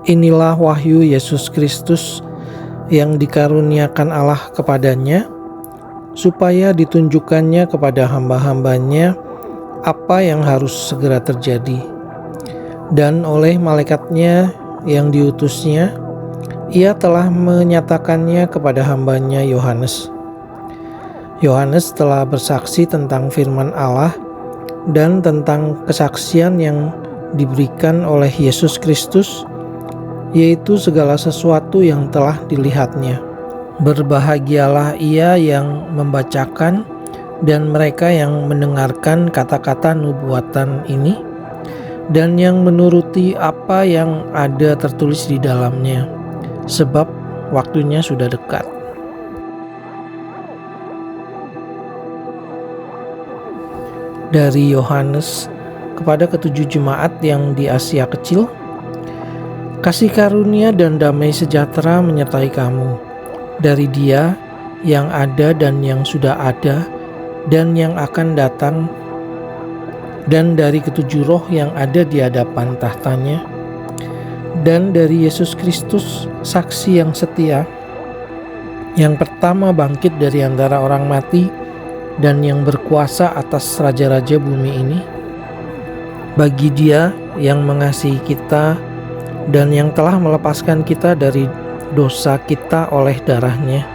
Inilah wahyu Yesus Kristus yang dikaruniakan Allah kepadanya, supaya ditunjukkannya kepada hamba-hambanya apa yang harus segera terjadi. Dan oleh malaikatnya yang diutusnya, ia telah menyatakannya kepada hambanya Yohanes. Yohanes telah bersaksi tentang firman Allah dan tentang kesaksian yang diberikan oleh Yesus Kristus, yaitu segala sesuatu yang telah dilihatnya. Berbahagialah ia yang membacakan dan mereka yang mendengarkan kata-kata nubuatan ini, dan yang menuruti apa yang ada tertulis di dalamnya, sebab waktunya sudah dekat. Dari Yohanes kepada ketujuh jemaat yang di Asia Kecil, kasih karunia dan damai sejahtera menyertai kamu, dari Dia yang ada dan yang sudah ada dan yang akan datang, dan dari ketujuh roh yang ada di hadapan tahtanya, dan dari Yesus Kristus, saksi yang setia, yang pertama bangkit dari antara orang mati dan yang berkuasa atas raja-raja bumi ini. Bagi Dia yang mengasihi kita dan yang telah melepaskan kita dari dosa kita oleh darahnya,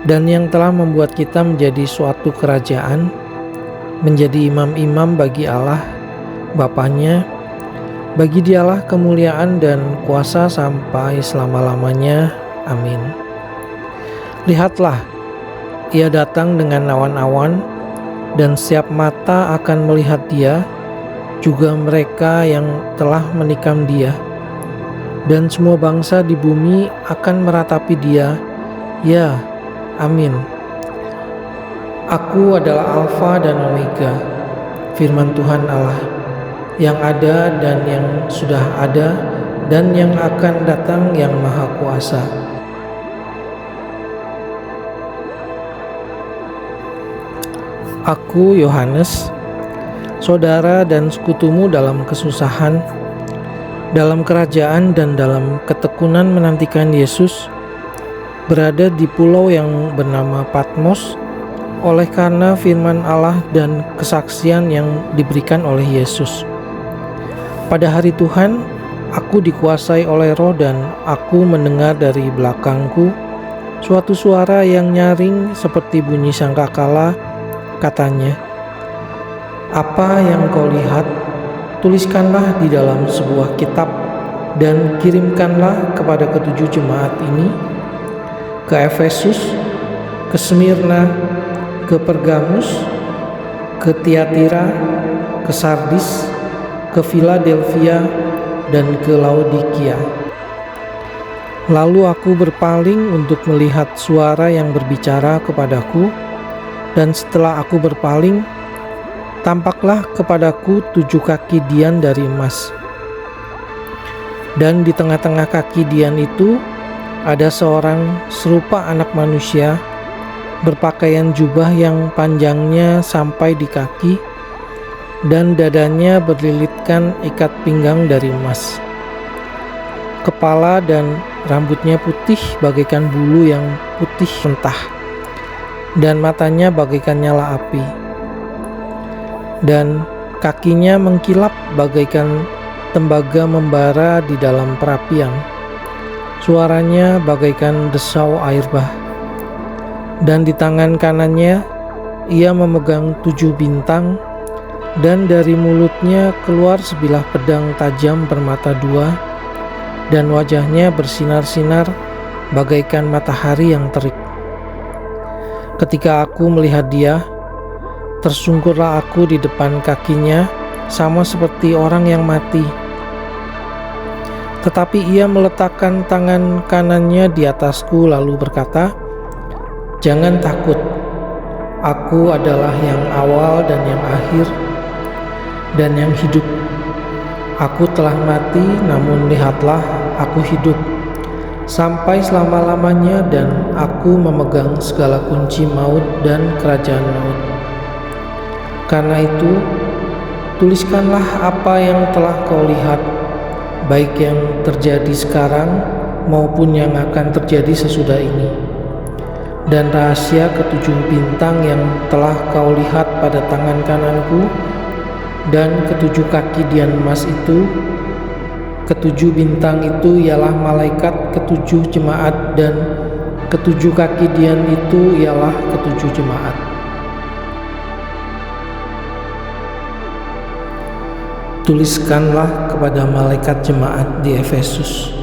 dan yang telah membuat kita menjadi suatu kerajaan, menjadi imam-imam bagi Allah Bapanya. Bagi Dialah kemuliaan dan kuasa sampai selama-lamanya. Amin. Lihatlah, Ia datang dengan awan-awan, dan setiap mata akan melihat Dia, juga mereka yang telah menikam Dia, dan semua bangsa di bumi akan meratapi Dia. Ya, amin. Aku adalah Alfa dan Omega, firman Tuhan Allah, yang ada dan yang sudah ada dan yang akan datang, yang Maha Kuasa. Aku, Yohanes, saudara dan sekutumu dalam kesusahan, dalam kerajaan dan dalam ketekunan menantikan Yesus, berada di pulau yang bernama Patmos, oleh karena firman Allah dan kesaksian yang diberikan oleh Yesus. Pada hari Tuhan, aku dikuasai oleh Roh dan aku mendengar dari belakangku suatu suara yang nyaring seperti bunyi sangkakala. Katanya, "Apa yang kau lihat, tuliskanlah di dalam sebuah kitab dan kirimkanlah kepada ketujuh jemaat ini, ke Efesus, ke Smyrna, ke Pergamus, ke Tiatira, ke Sardis, ke Philadelphia, dan ke Laodikia." Lalu aku berpaling untuk melihat suara yang berbicara kepadaku, dan setelah aku berpaling, tampaklah kepadaku 7 kaki dian dari emas. Dan di tengah-tengah kaki dian itu ada seorang serupa anak manusia, berpakaian jubah yang panjangnya sampai di kaki, dan dadanya berlilitkan ikat pinggang dari emas. Kepala dan rambutnya putih bagaikan bulu yang putih mentah, dan matanya bagaikan nyala api, dan kakinya mengkilap bagaikan tembaga membara di dalam perapian. Suaranya bagaikan desau air bah. Dan di tangan kanannya ia memegang 7 bintang, dan dari mulutnya keluar sebilah pedang tajam bermata 2, dan wajahnya bersinar-sinar bagaikan matahari yang terik. Ketika aku melihat Dia, tersungkurlah aku di depan kakinya, sama seperti orang yang mati. Tetapi Ia meletakkan tangan kanannya di atasku lalu berkata, "Jangan takut, aku adalah yang awal dan yang akhir, dan yang hidup. Aku telah mati, namun lihatlah, aku hidup sampai selama-lamanya, dan aku memegang segala kunci maut dan kerajaan maut. Karena itu, tuliskanlah apa yang telah kau lihat, baik yang terjadi sekarang maupun yang akan terjadi sesudah ini. Dan rahasia ketujuh bintang yang telah kau lihat pada tangan kananku dan ketujuh kaki dian emas itu, ketujuh bintang itu ialah malaikat ketujuh jemaat, dan ketujuh kaki dian itu ialah ketujuh jemaat. Tuliskanlah kepada malaikat jemaat di Efesus,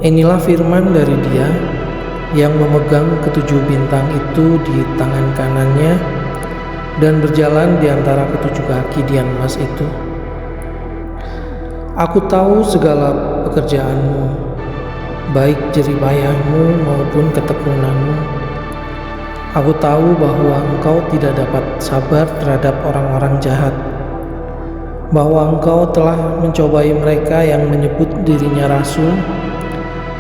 inilah firman dari Dia yang memegang ketujuh bintang itu di tangan kanannya dan berjalan di antara ketujuh kaki dian emas itu. Aku tahu segala pekerjaanmu, baik jeripayahmu maupun ketekunanmu. Aku tahu bahwa engkau tidak dapat sabar terhadap orang-orang jahat, bahwa engkau telah mencobai mereka yang menyebut dirinya rasul,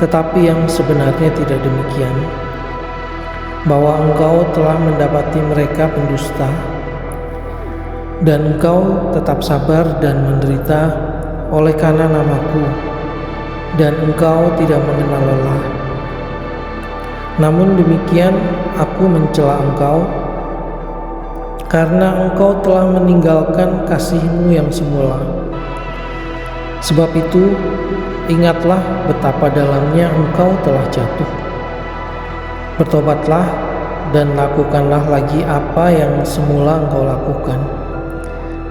tetapi yang sebenarnya tidak demikian, bahwa engkau telah mendapati mereka pendusta, dan engkau tetap sabar dan menderita oleh karena namaku, dan engkau tidak mengenal lelah. Namun demikian aku mencela engkau, karena engkau telah meninggalkan kasihmu yang semula. Sebab itu, ingatlah betapa dalamnya engkau telah jatuh. Bertobatlah dan lakukanlah lagi apa yang semula engkau lakukan.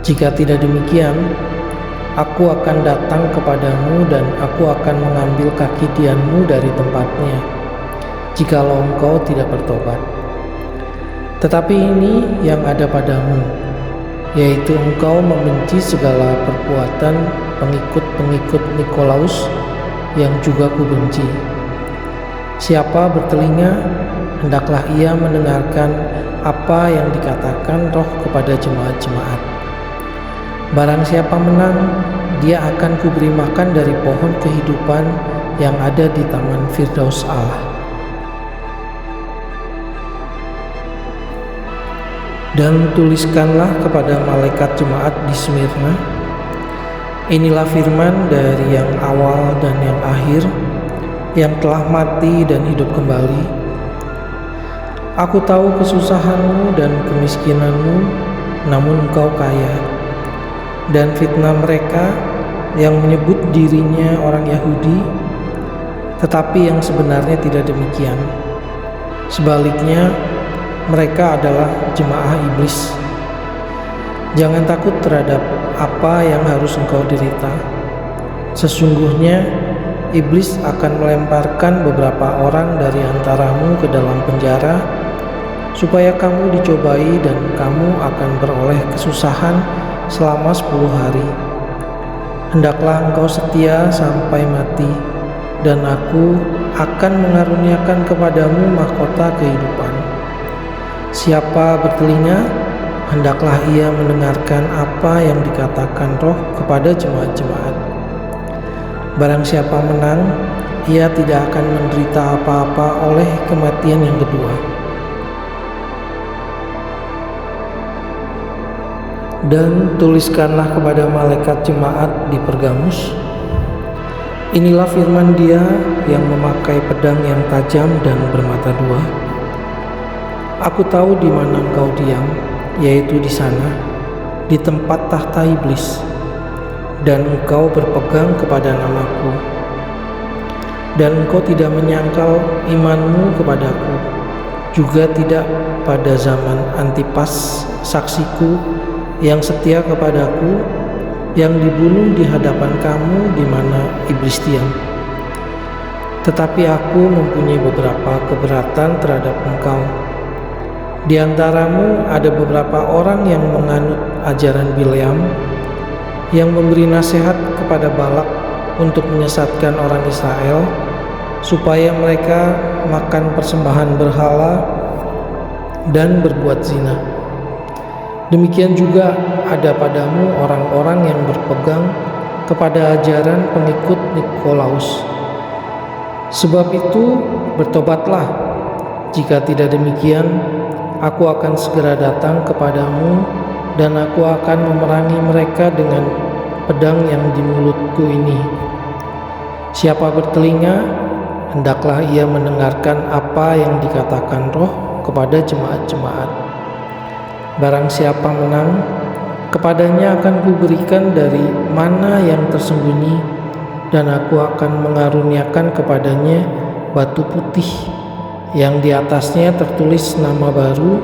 Jika tidak demikian, aku akan datang kepadamu dan aku akan mengambil kaki dianmu dari tempatnya, jikalau engkau tidak bertobat. Tetapi ini yang ada padamu, yaitu engkau membenci segala perbuatan pengikut-pengikut Nikolaus yang juga kubenci. Siapa bertelinga, hendaklah ia mendengarkan apa yang dikatakan Roh kepada jemaat-jemaat. Barang siapa menang, dia akan kuberi makan dari pohon kehidupan yang ada di taman Firdaus Allah. Dan tuliskanlah kepada malaikat jemaat di Smyrna, inilah firman dari yang awal dan yang akhir, yang telah mati dan hidup kembali. Aku tahu kesusahanmu dan kemiskinanmu, namun engkau kaya, dan fitnah mereka yang menyebut dirinya orang Yahudi, tetapi yang sebenarnya tidak demikian. Sebaliknya, mereka adalah jemaah iblis. Jangan takut terhadap apa yang harus engkau derita. Sesungguhnya iblis akan melemparkan beberapa orang dari antaramu ke dalam penjara, supaya kamu dicobai dan kamu akan beroleh kesusahan selama 10 hari. Hendaklah engkau setia sampai mati, dan aku akan mengaruniakan kepadamu mahkota kehidupan. Siapa bertelinga, hendaklah ia mendengarkan apa yang dikatakan Roh kepada jemaat-jemaat. Barang siapa menang, ia tidak akan menderita apa-apa oleh kematian yang kedua. Dan tuliskanlah kepada malaikat jemaat di Pergamus, inilah firman Dia yang memakai pedang yang tajam dan bermata dua. Aku tahu di mana engkau diam, yaitu di sana, di tempat tahta iblis, dan engkau berpegang kepada namaku, dan engkau tidak menyangkal imanmu kepadaku, juga tidak pada zaman Antipas saksiku yang setia kepadaku, yang dibunuh di hadapan kamu di mana iblis diam. Tetapi aku mempunyai beberapa keberatan terhadap engkau. Di antaramu ada beberapa orang yang menganut ajaran Bileam, yang memberi nasihat kepada Balak untuk menyesatkan orang Israel, supaya mereka makan persembahan berhala dan berbuat zina. Demikian juga ada padamu orang-orang yang berpegang kepada ajaran pengikut Nikolaus. Sebab itu bertobatlah, jika tidak demikian aku akan segera datang kepadamu, dan aku akan memerangi mereka dengan pedang yang di mulutku ini. Siapa bertelinga, hendaklah ia mendengarkan apa yang dikatakan Roh kepada jemaat-jemaat. Barang siapa menang, kepadanya akan kuberikan dari mana yang tersembunyi, dan aku akan mengaruniakan kepadanya batu putih yang di atasnya tertulis nama baru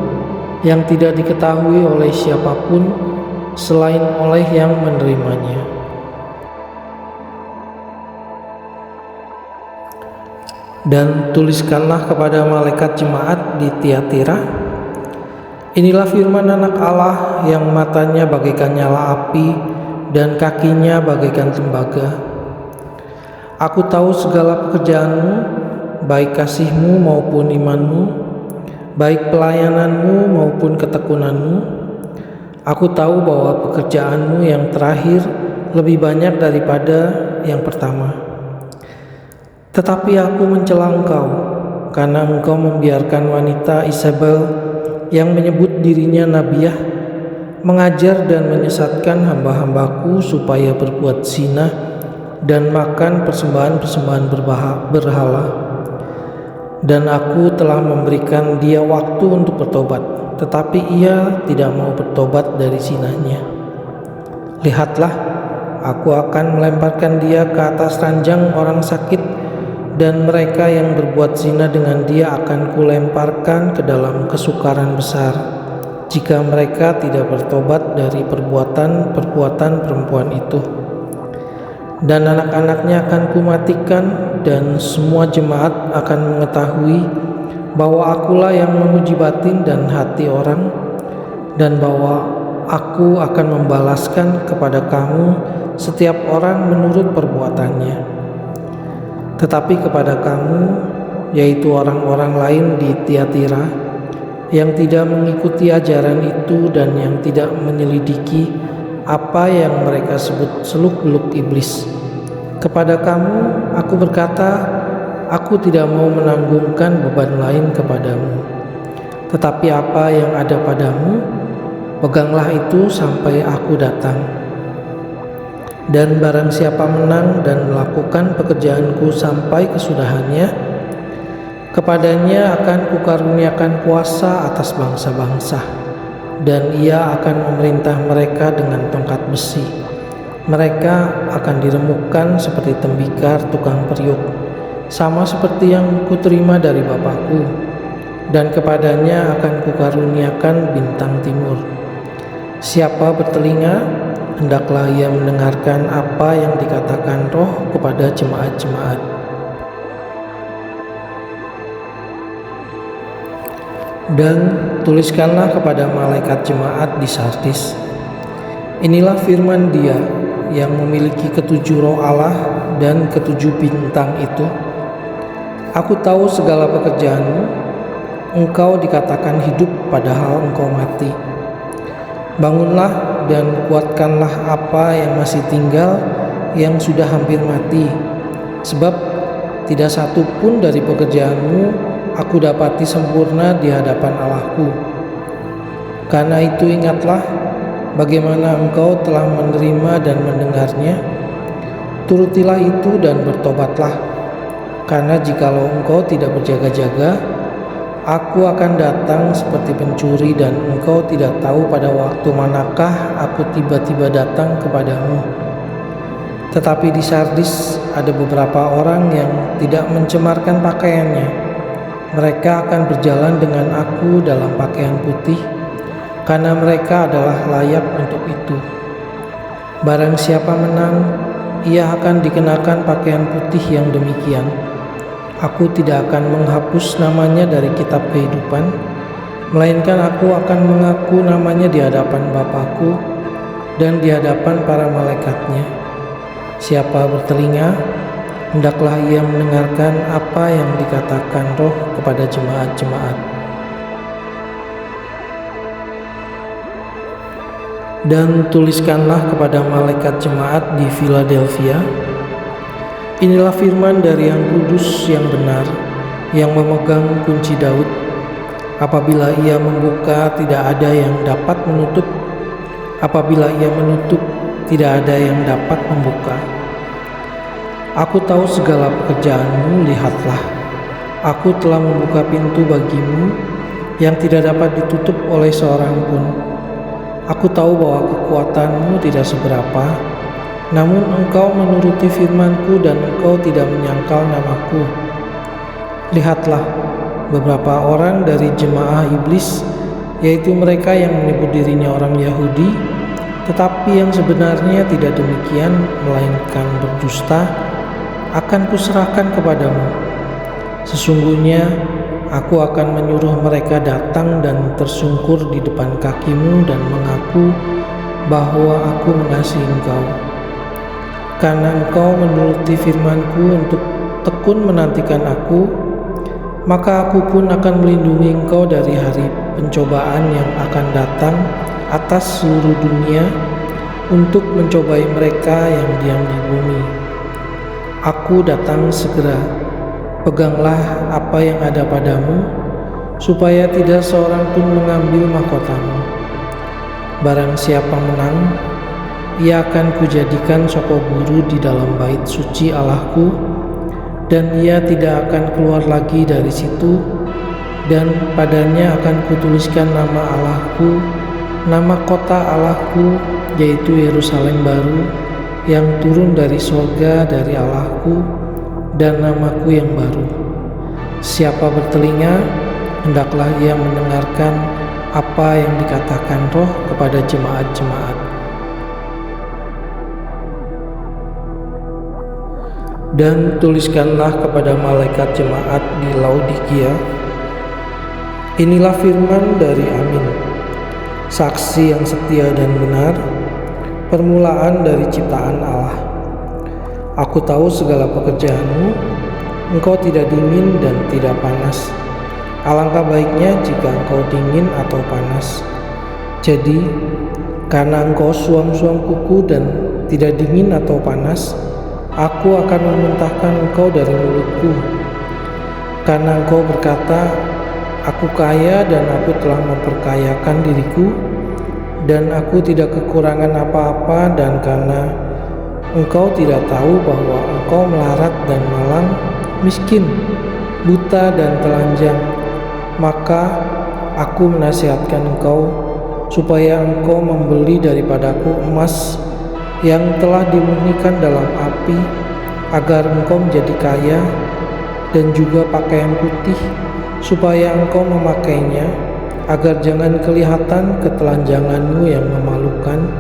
yang tidak diketahui oleh siapapun selain oleh yang menerimanya. Dan tuliskanlah kepada malaikat jemaat di Tiatira, inilah firman Anak Allah yang matanya bagaikan nyala api dan kakinya bagaikan tembaga. Aku tahu segala pekerjaanmu, baik kasihmu maupun imanmu, baik pelayananmu maupun ketekunanmu. Aku tahu bahwa pekerjaanmu yang terakhir lebih banyak daripada yang pertama. Tetapi aku mencela engkau, karena engkau membiarkan wanita Isabel yang menyebut dirinya nabiah, mengajar dan menyesatkan hamba-hambaku supaya berbuat zina dan makan persembahan-persembahan berhala. Dan aku telah memberikan dia waktu untuk bertobat, tetapi ia tidak mau bertobat dari zinahnya. Lihatlah, aku akan melemparkan dia ke atas ranjang orang sakit, dan mereka yang berbuat zina dengan dia akan kulemparkan ke dalam kesukaran besar, jika mereka tidak bertobat dari perbuatan-perbuatan perempuan itu. Dan anak-anaknya akan kumatikan, dan semua jemaat akan mengetahui bahwa akulah yang menguji batin dan hati orang, dan bahwa aku akan membalaskan kepada kamu setiap orang menurut perbuatannya. Tetapi kepada kamu, yaitu orang-orang lain di Tiatira, yang tidak mengikuti ajaran itu dan yang tidak menyelidiki apa yang mereka sebut seluk-beluk iblis, kepada kamu aku berkata, aku tidak mau menanggungkan beban lain kepadamu. Tetapi apa yang ada padamu, peganglah itu sampai aku datang. Dan barang siapa menang dan melakukan pekerjaanku sampai kesudahannya, kepadanya akan kukaruniakan kuasa atas bangsa-bangsa, dan ia akan memerintah mereka dengan tongkat besi. Mereka akan diremukkan seperti tembikar tukang periuk, sama seperti yang kuterima dari Bapakku, dan kepadanya akan kukaruniakan bintang timur. Siapa bertelinga, hendaklah ia mendengarkan apa yang dikatakan Roh kepada jemaat-jemaat. Dan tuliskanlah kepada malaikat jemaat di Sardis, inilah firman Dia yang memiliki ketujuh roh Allah dan ketujuh bintang itu. Aku tahu segala pekerjaanmu, engkau dikatakan hidup padahal engkau mati. Bangunlah dan kuatkanlah apa yang masih tinggal yang sudah hampir mati, sebab tidak satu pun dari pekerjaanmu aku dapati sempurna di hadapan Allahku. Karena itu ingatlah bagaimana engkau telah menerima dan mendengarnya, turutilah itu dan bertobatlah. Karena jikalau engkau tidak berjaga-jaga, aku akan datang seperti pencuri dan engkau tidak tahu pada waktu manakah aku tiba-tiba datang kepadamu. Tetapi di Sardis ada beberapa orang yang tidak mencemarkan pakaiannya. Mereka akan berjalan dengan aku dalam pakaian putih, karena mereka adalah layak untuk itu. Barang siapa menang, ia akan dikenakan pakaian putih yang demikian. Aku tidak akan menghapus namanya dari kitab kehidupan, melainkan aku akan mengaku namanya di hadapan Bapakku dan di hadapan para malaikatnya. Siapa bertelinga, hendaklah ia mendengarkan apa yang dikatakan Roh kepada jemaat-jemaat. Dan tuliskanlah kepada malaikat jemaat di Philadelphia, inilah firman dari yang kudus yang benar, yang memegang kunci Daud. Apabila ia membuka, tidak ada yang dapat menutup. Apabila ia menutup, tidak ada yang dapat membuka. Aku tahu segala pekerjaanmu, lihatlah. Aku telah membuka pintu bagimu yang tidak dapat ditutup oleh seorang pun. Aku tahu bahwa kekuatanmu tidak seberapa, namun engkau menuruti firmanku dan engkau tidak menyangkal namaku. Lihatlah, beberapa orang dari jemaah iblis, yaitu mereka yang menyebut dirinya orang Yahudi, tetapi yang sebenarnya tidak demikian, melainkan berdusta, akan kuserahkan kepadamu. Sesungguhnya aku akan menyuruh mereka datang dan tersungkur di depan kakimu dan mengaku bahwa aku mengasihi engkau. Karena engkau menuruti firmanku untuk tekun menantikan aku, maka aku pun akan melindungi engkau dari hari pencobaan yang akan datang atas seluruh dunia untuk mencobai mereka yang diam di bumi. Aku datang segera. Peganglah apa yang ada padamu, supaya tidak seorang pun mengambil mahkotamu. Barang siapa menang, ia akan kujadikan soko guru di dalam bait suci Allahku, dan ia tidak akan keluar lagi dari situ, dan padanya akan kutuliskan nama Allahku, nama kota Allahku, yaitu Yerusalem baru, yang turun dari surga dari Allahku, dan namaku yang baru. Siapa bertelinga, hendaklah ia mendengarkan apa yang dikatakan Roh kepada jemaat-jemaat. Dan tuliskanlah kepada malaikat jemaat di Laodikia, inilah firman dari Amin, saksi yang setia dan benar, permulaan dari ciptaan Allah. Aku tahu segala pekerjaanmu, engkau tidak dingin dan tidak panas. Alangkah baiknya jika engkau dingin atau panas. Jadi, karena engkau suam-suam kuku dan tidak dingin atau panas, aku akan memuntahkan engkau dari mulutku. Karena engkau berkata, aku kaya dan aku telah memperkayakan diriku, dan aku tidak kekurangan apa-apa, dan karena engkau tidak tahu bahwa engkau melarat dan malang, miskin, buta dan telanjang, maka aku menasihatkan engkau supaya engkau membeli daripadaku emas yang telah dimurnikan dalam api, agar engkau menjadi kaya, dan juga pakaian putih, supaya engkau memakainya, agar jangan kelihatan ketelanjanganmu yang memalukan,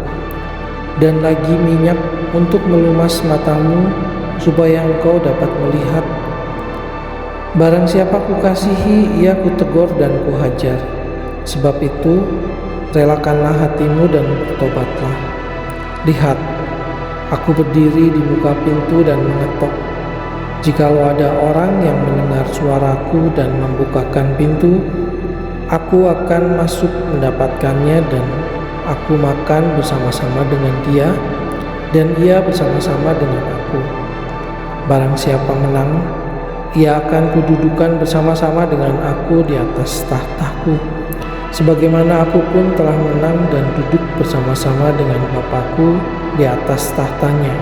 dan lagi minyak untuk melumas matamu, supaya engkau dapat melihat. Barang siapa kukasihi, ia kutegur dan kuhajar. Sebab itu, relakanlah hatimu dan bertobatlah. Lihat, aku berdiri di muka pintu dan mengetok. Jikalau ada orang yang mendengar suaraku dan membukakan pintu, aku akan masuk mendapatkannya, dan aku makan bersama-sama dengan dia, dan ia bersama-sama dengan aku. Barang siapa menang, ia akan kududukan bersama-sama dengan aku di atas tahtaku, sebagaimana aku pun telah menang dan duduk bersama-sama dengan Bapakku di atas tahtanya.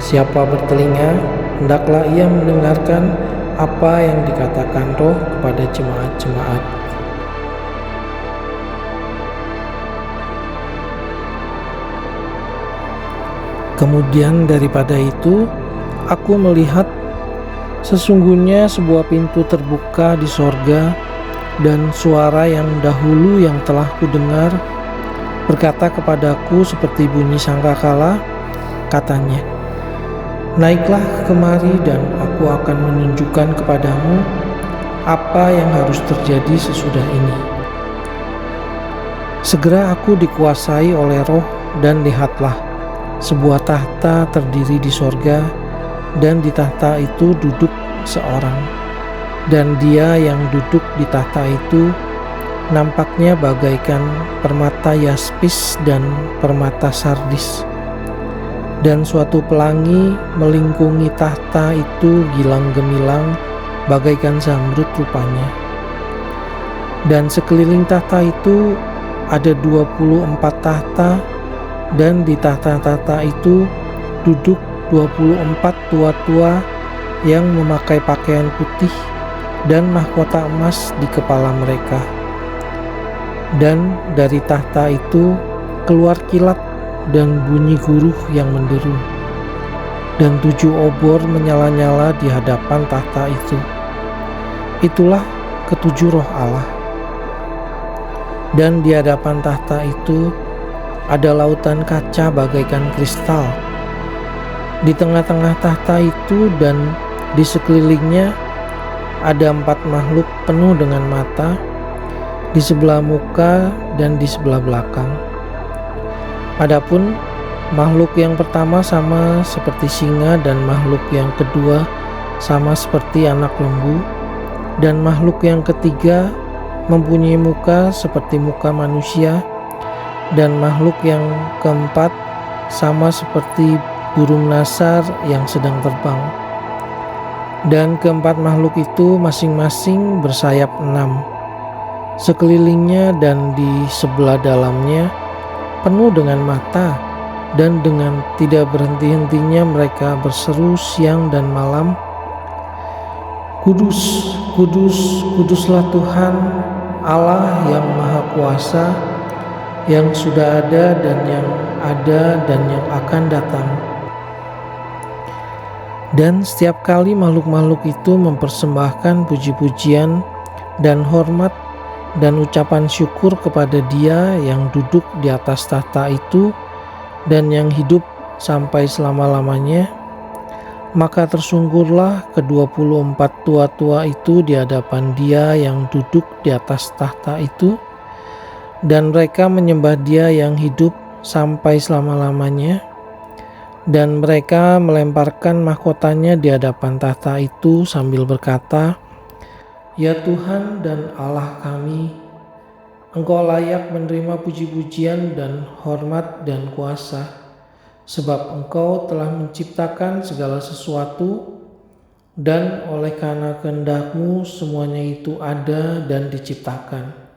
Siapa bertelinga, hendaklah ia mendengarkan apa yang dikatakan Roh kepada jemaat-jemaat. Kemudian daripada itu, aku melihat sesungguhnya sebuah pintu terbuka di sorga, dan suara yang dahulu yang telah kudengar berkata kepadaku seperti bunyi sangkakala, katanya, naiklah kemari dan aku akan menunjukkan kepadamu apa yang harus terjadi sesudah ini. Segera aku dikuasai oleh Roh, dan lihatlah, sebuah tahta terdiri di sorga, dan di tahta itu duduk seorang, dan dia yang duduk di tahta itu nampaknya bagaikan permata yaspis dan permata sardis, dan suatu pelangi melingkungi tahta itu gilang gemilang bagaikan zamrud rupanya. Dan sekeliling tahta itu ada 24 tahta, Dan di tahta-tahta itu duduk 24 tua-tua yang memakai pakaian putih dan mahkota emas di kepala mereka. Dan dari tahta itu keluar kilat dan bunyi guruh yang menderu. Dan 7 obor menyala-nyala di hadapan tahta itu. Itulah ketujuh roh Allah. Dan di hadapan tahta itu ada lautan kaca bagaikan kristal. Di tengah-tengah tahta itu dan di sekelilingnya ada 4 makhluk penuh dengan mata, di sebelah muka dan di sebelah belakang. Adapun makhluk yang pertama sama seperti singa, dan makhluk yang kedua sama seperti anak lembu, dan makhluk yang ketiga mempunyai muka seperti muka manusia, dan makhluk yang keempat sama seperti burung nasar yang sedang terbang. Dan keempat makhluk itu masing-masing bersayap 6. Sekelilingnya dan di sebelah dalamnya penuh dengan mata, dan dengan tidak berhenti-hentinya mereka berseru siang dan malam, "Kudus, kudus, kuduslah Tuhan Allah yang Maha Kuasa, yang sudah ada dan yang ada dan yang akan datang." Dan setiap kali makhluk-makhluk itu mempersembahkan puji-pujian dan hormat dan ucapan syukur kepada Dia yang duduk di atas tahta itu dan yang hidup sampai selama-lamanya, maka tersungkurlah ke-24 tua-tua itu di hadapan Dia yang duduk di atas tahta itu, dan mereka menyembah Dia yang hidup sampai selama-lamanya, dan mereka melemparkan mahkotanya di hadapan tahta itu sambil berkata, "Ya Tuhan dan Allah kami, Engkau layak menerima puji-pujian dan hormat dan kuasa, sebab Engkau telah menciptakan segala sesuatu, dan oleh karena kehendak-Mu semuanya itu ada dan diciptakan.